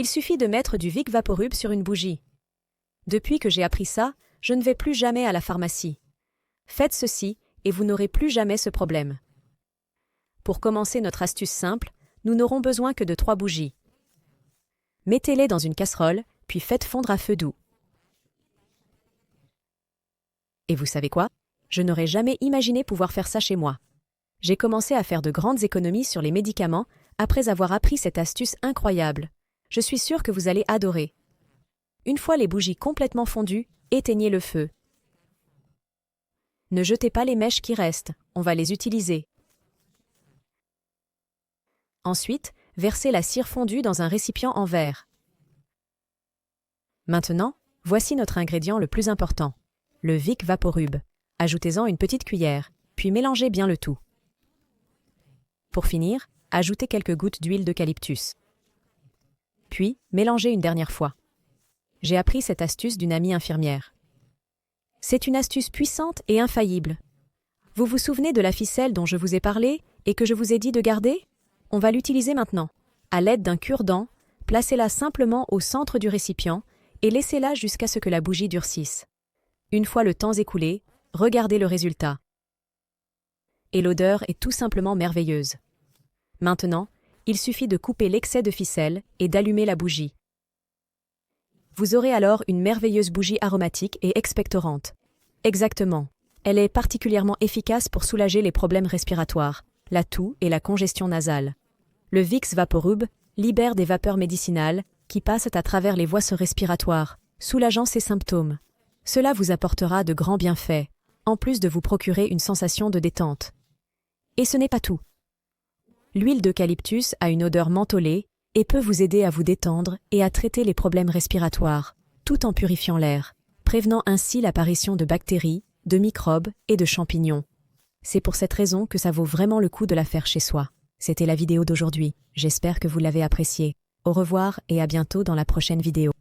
Il suffit de mettre du Vic Vaporub sur une bougie. Depuis que j'ai appris ça, je ne vais plus jamais à la pharmacie. Faites ceci et vous n'aurez plus jamais ce problème. Pour commencer notre astuce simple, nous n'aurons besoin que de 3 bougies. Mettez-les dans une casserole, puis faites fondre à feu doux. Et vous savez quoi? Je n'aurais jamais imaginé pouvoir faire ça chez moi. J'ai commencé à faire de grandes économies sur les médicaments après avoir appris cette astuce incroyable. Je suis sûre que vous allez adorer. Une fois les bougies complètement fondues, éteignez le feu. Ne jetez pas les mèches qui restent, on va les utiliser. Ensuite, versez la cire fondue dans un récipient en verre. Maintenant, voici notre ingrédient le plus important, le Vic Vaporub. Ajoutez-en une petite cuillère, puis mélangez bien le tout. Pour finir, ajoutez quelques gouttes d'huile d'eucalyptus. Puis, mélangez une dernière fois. J'ai appris cette astuce d'une amie infirmière. C'est une astuce puissante et infaillible. Vous vous souvenez de la ficelle dont je vous ai parlé et que je vous ai dit de garder? On va l'utiliser maintenant. À l'aide d'un cure-dent, placez-la simplement au centre du récipient et laissez-la jusqu'à ce que la bougie durcisse. Une fois le temps écoulé, regardez le résultat. Et l'odeur est tout simplement merveilleuse. Maintenant, il suffit de couper l'excès de ficelle et d'allumer la bougie. Vous aurez alors une merveilleuse bougie aromatique et expectorante. Exactement. Elle est particulièrement efficace pour soulager les problèmes respiratoires, la toux et la congestion nasale. Le Vicks Vaporub libère des vapeurs médicinales qui passent à travers les voies respiratoires, soulageant ces symptômes. Cela vous apportera de grands bienfaits, en plus de vous procurer une sensation de détente. Et ce n'est pas tout. L'huile d'eucalyptus a une odeur mentholée et peut vous aider à vous détendre et à traiter les problèmes respiratoires, tout en purifiant l'air, prévenant ainsi l'apparition de bactéries, de microbes et de champignons. C'est pour cette raison que ça vaut vraiment le coup de la faire chez soi. C'était la vidéo d'aujourd'hui. J'espère que vous l'avez appréciée. Au revoir et à bientôt dans la prochaine vidéo.